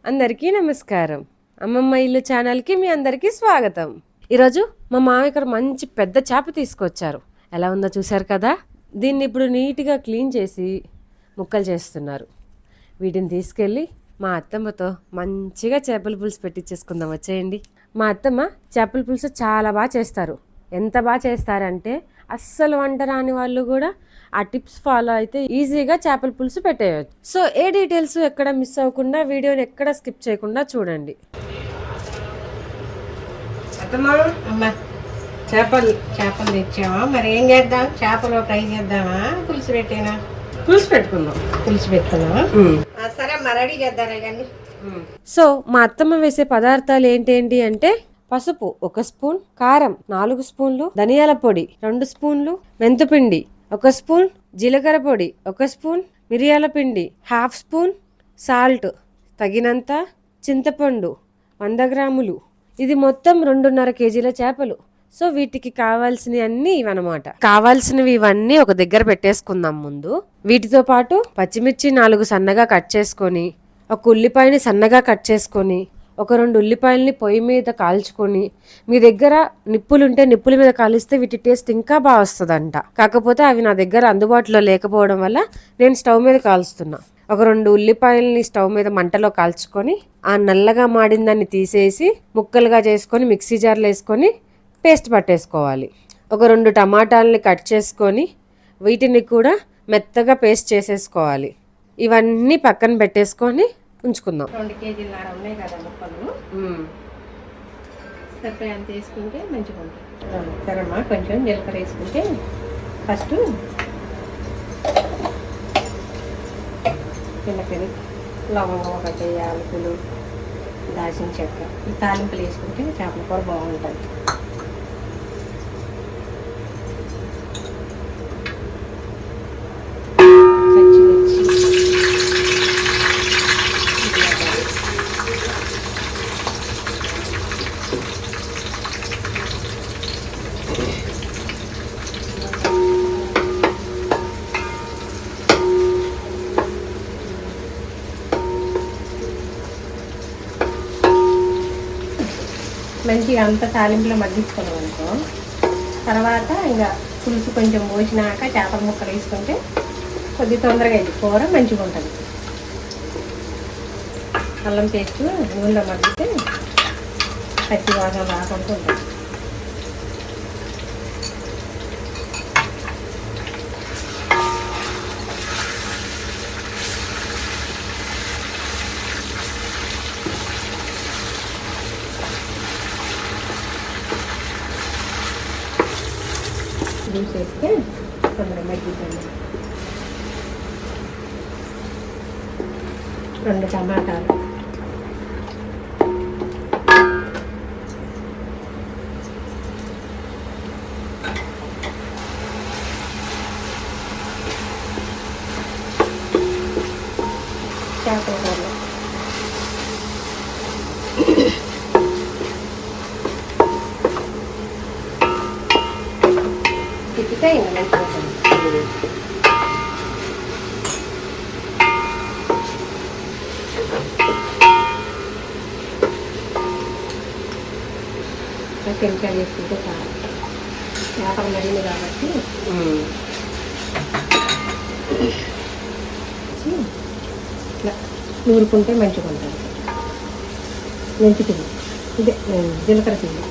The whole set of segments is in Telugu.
అందరికీ నమస్కారం. అమ్మమ్మ ఇల్లు ఛానల్కి మీ అందరికీ స్వాగతం. ఈరోజు మా మామయ్య ఇక్కడ మంచి పెద్ద చేప తీసుకొచ్చారు. ఎలా ఉందో చూశారు కదా. దీన్ని ఇప్పుడు నీట్గా క్లీన్ చేసి ముక్కలు చేస్తున్నారు. వీటిని తీసుకెళ్ళి మా అత్తమ్మతో మంచిగా చేపల పులుసు పెట్టించేసుకుందాం. వచ్చేయండి. మా అత్తమ్మ చేపల పులుసు చాలా బాగా చేస్తారు. ఎంత బాగా చేస్తారంటే అస్సలు వంట రాని వాళ్ళు కూడా ఆ టిప్స్ ఫాలో అయితే ఈజీగా చేపల పులుసు పెట్టేయచ్చు. సో ఏ డీటెయిల్స్ ఎక్కడ మిస్ అవ్వకుండా వీడియోని ఎక్కడ స్కిప్ చేయకుండా చూడండి. అమ్మా చేపలు తెచ్చామా? మరి ఏం చేద్దాం? చేపలు ఫ్రై చేద్దామా? పులుసు పెట్టేనా? పులుసు పెట్టుకుందాం. పులుసు పెట్టుకున్నావా? సరే అమ్మా, రెడీ చేద్దాం కానీ. సో మా అత్తమ్మ వేసే పదార్థాలు ఏంటి అంటే పసుపు 1 స్పూన్, కారం 4 స్పూన్లు, ధనియాల పొడి 2 స్పూన్లు, మెంతుపిండి 1 స్పూన్, జీలకర్ర పొడి 1 స్పూన్, మిరియాల పిండి 1/2 స్పూన్, సాల్ట్ తగినంత, చింతపండు 100 గ్రాములు. ఇది మొత్తం 2.5 కేజీల చేపలు. సో వీటికి కావాల్సినవి అన్నీ ఇవన్నమాట. కావాల్సినవి ఇవన్నీ ఒక దగ్గర పెట్టేసుకుందాం ముందు. వీటితో పాటు పచ్చిమిర్చి 4 సన్నగా కట్ చేసుకొని, ఒక ఉల్లిపాయని సన్నగా కట్ చేసుకొని, ఒక 2 ఉల్లిపాయలని పొయ్యి మీద కాల్చుకొని, మీ దగ్గర నిప్పులుంటే నిప్పుల మీద కాలిస్తే వీటి టేస్ట్ ఇంకా బాగా వస్తుందంట. కాకపోతే అవి నా దగ్గర అందుబాటులో లేకపోవడం వల్ల నేను స్టవ్ మీద కాల్స్తున్నా. ఒక 2 ఉల్లిపాయలని స్టవ్ మీద మంటలో కాల్చుకొని ఆ నల్లగా మాడిన దాన్ని తీసేసి ముక్కలుగా చేసుకొని మిక్సీ జార్లో వేసుకొని పేస్ట్ పట్టేసుకోవాలి. ఒక 2 టమాటాలని కట్ చేసుకొని వీటిని కూడా మెత్తగా పేస్ట్ చేసేసుకోవాలి. ఇవన్నీ పక్కన పెట్టేసుకొని ఉంచుకుందాం. 2 కేజీల ఉన్నాయి కదా ముక్కలు. సరిపోయి అంత వేసుకుంటే మంచిగా ఉంటుంది. సరేమ్మా, కొంచెం జీలకర్ర వేసుకుంటే ఫస్ట్ జీలకర్ర, లవంగం 1 యాలకులు, దాల్చిన చెక్క, ఈ తాలింపులు వేసుకుంటే చేపల కూర బాగుంటుంది. మంచిగా అంత తాలింపులో మగ్గించుకున్నాం అనుకో, తర్వాత ఇంకా పులుసు కొంచెం పోసినాక చేపల ముక్కలు వేసుకుంటే కొద్దిగా తొందరగా అయింది, కూర మంచిగా ఉంటుంది. అల్లం పేస్ట్ నూనెలో మగ్గితే పచ్చి వాసన రాకుండా ఉంటుంది. చేస్తే తొందరగా మగ్గిపోయింది. 2 టమాటాలు, చేపల కూరలు తిప్పితే ఇంకా మంచిగా ఉంటుంది. చెంచా వేసుకుంటే చాలా చేపలు మరింది కాబట్టి ఇట్లా నూరుకుంటే మంచిగా ఉంటుంది. మెంతి పిండి, ఇదే జీలకర్ర పిండి,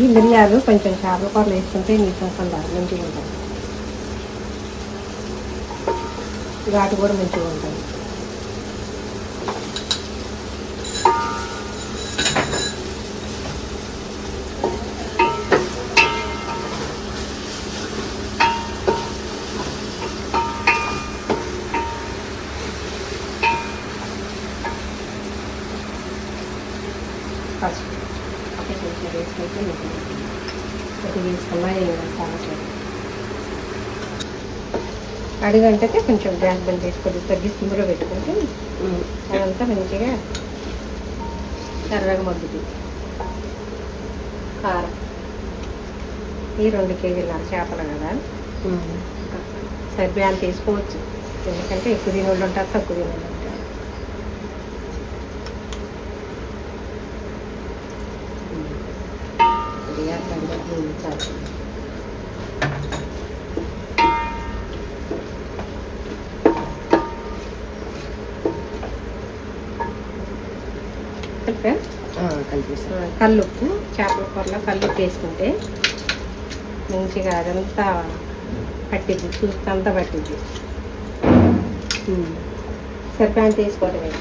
ఈ మిరియాలు కొంచెం చేపల కూరలు వేసుకుంటే నీసం మంచిగా ఉంటుంది. ఘాటు కూడా మంచిగా ఉంటుంది. పసుపు వేసుకుంటే కొద్దిగా వేసుకున్నా చాలా అడుగంటకే కొంచెం గ్యాస్ బంద్ చేసి కొద్దిగా తగ్గి సిమ్లో పెట్టుకుంటే అదంతా మంచిగా ఎర్రగా మగ్గుతుంది. కారం ఈ 2 కేజీల చేపలు కదా, సరిపోయేంత తీసుకోవచ్చు. ఎందుకంటే ఎక్కువ తినోళ్ళు ఉంటారు, తక్కువ తినోళ్ళు ఉంటారు. కల్లుప్పు, చేపల కూరలో కల్లుప్పు వేసుకుంటే మంచిగా అదంతా పట్టిద్ది, చూస్తంతా పట్టిద్ది. సరిపోయేంత తీసుకోవటమే.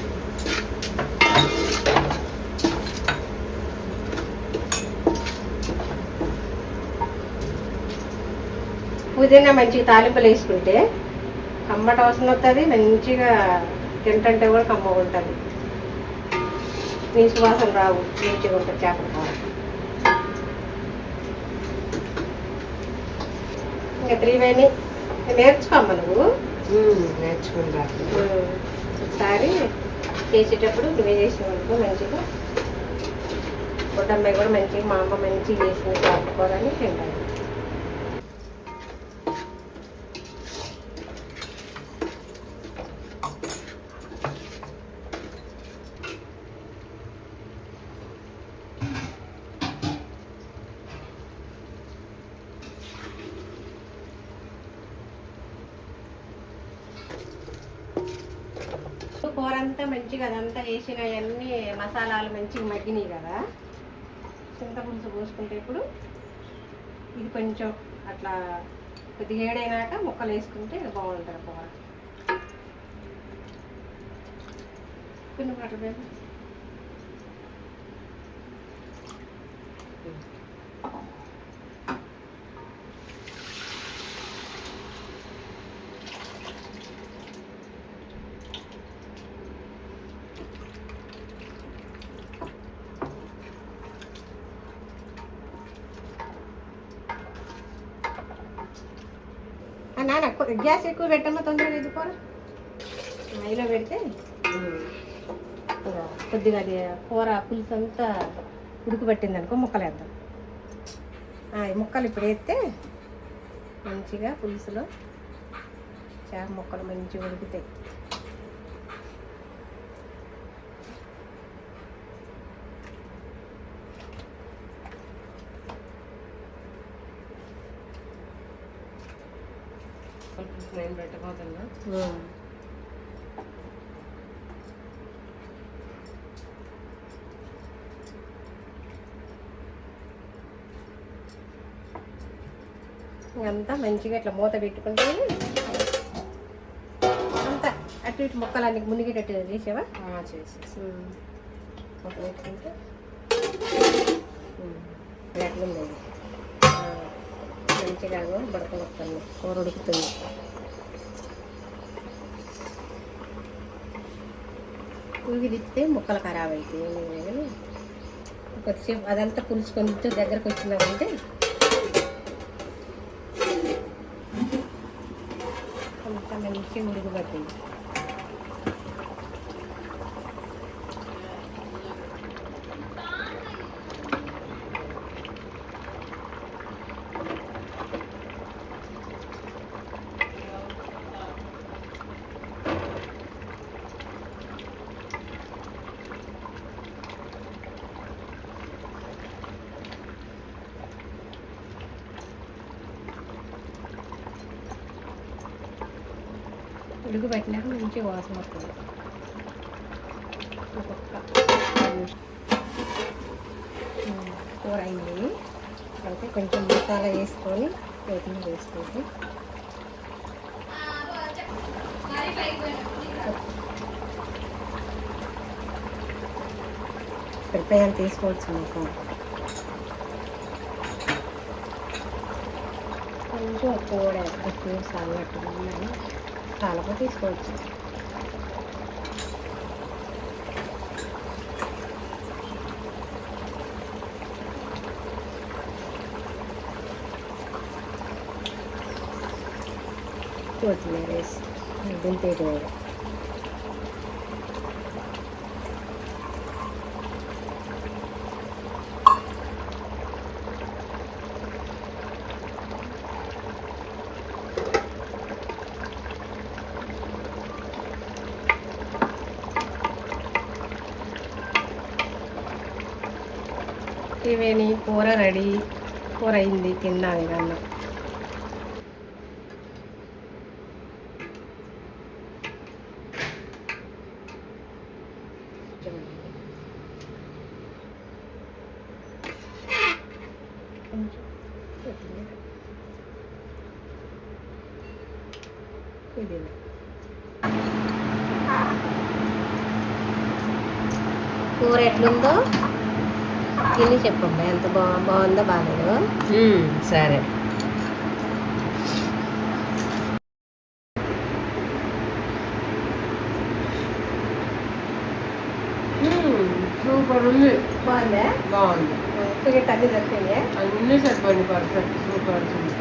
పుదీనా మంచిగా తాలింపులు వేసుకుంటే కమ్మట అవసరం వస్తుంది, మంచిగా తింటుంటే కూడా కమ్మగా ఉంటుంది. నీసు వాసన రావు, మంచిగా ఉంటుంది చేపల కూర. ఇంకా 3 వేని నేర్చుకోమ్మ నువ్వు. నేర్చుకుంటా. ఒకసారి చేసేటప్పుడు నువ్వే చేసేవనుకో మంచిగా. బుడ్డమ్మాయి కూడా మంచిగా, మా అమ్మ మంచిగా చేసింది చేపల కూర అని తింటాను. కూర అంతా మంచిగా అదంతా వేసిన అన్ని మసాలాలు మంచిగా మగ్గినాయి కదా, చింతపులుసు పోసుకుంటే ఇప్పుడు ఇది కొంచెం అట్లా కొద్దిగా ఏడైనాక ముక్కలు వేసుకుంటే బాగుంటుంది కూర. కొన్ని పట్ల బేబీ నాన్న గ్యాస్ ఎక్కువ పెట్టమ్మా, తొందరగా ఇది కూర హైలో పెడితే కొద్దిగా అది కూర పులుసు అంతా ఉడకబట్టింది అనుకో ముక్కలు వేద్దాం. ఈ ముక్కలు ఇప్పుడు వేస్తే మంచిగా పులుసులో చేప ముక్కలు మంచిగా ఉడుకుతాయి. నేను పెట్టబోతున్నా. అంతా మంచిగా ఇట్లా మూత పెట్టుకుంటే అంతా అటు ఇటు ముక్కలన్నీ మునిగేటట్టు చేసావా? చేసేసి మూత పెట్టుకుంటే ఎట్లా ఉంది మంచిగా బడకలుస్తుంది, కూర ఉడుకుతుంది. ఊగి తిప్పితే ముక్కలు ఖరాబ్ అవుతాయి. కొద్దిసేపు అదంతా పులుసు కొంచెం దగ్గరకు వచ్చిందంటే అంతా మంచిగా ఉడుకుపట్టింది. ఉడుకు పెట్టినాక మంచి వాసన వస్తుంది. కూర అయింది. అయితే కొంచెం మసాలా వేసుకొని కొత్తిమీర వేసుకుంటే సరిపోయాన్ని తీసుకోవచ్చు. మాకు కొంచెం కూర ఎక్కువ సాగినట్టుగా ఉన్నాయి, చాలా తీసుకోవచ్చు. కొత్తిమీర వేసి దింపేయడం. ఇవేని కూర రెడీ. కూర అయింది, తిన్నాను ఇక అన్నం. ఇది కూర ఎట్లుందో తిని చెప్పమ్మా, ఎంత బాగుందో బాగాలేదు. సరే. సూపర్ ఉంది. బాగుందా? బాగుంది. ఉప్పు గిట్ట అన్నీ దొరికినాయా? అన్నీ సరిపోయింది. పర్ఫెక్ట్. సూపర్ వచ్చింది.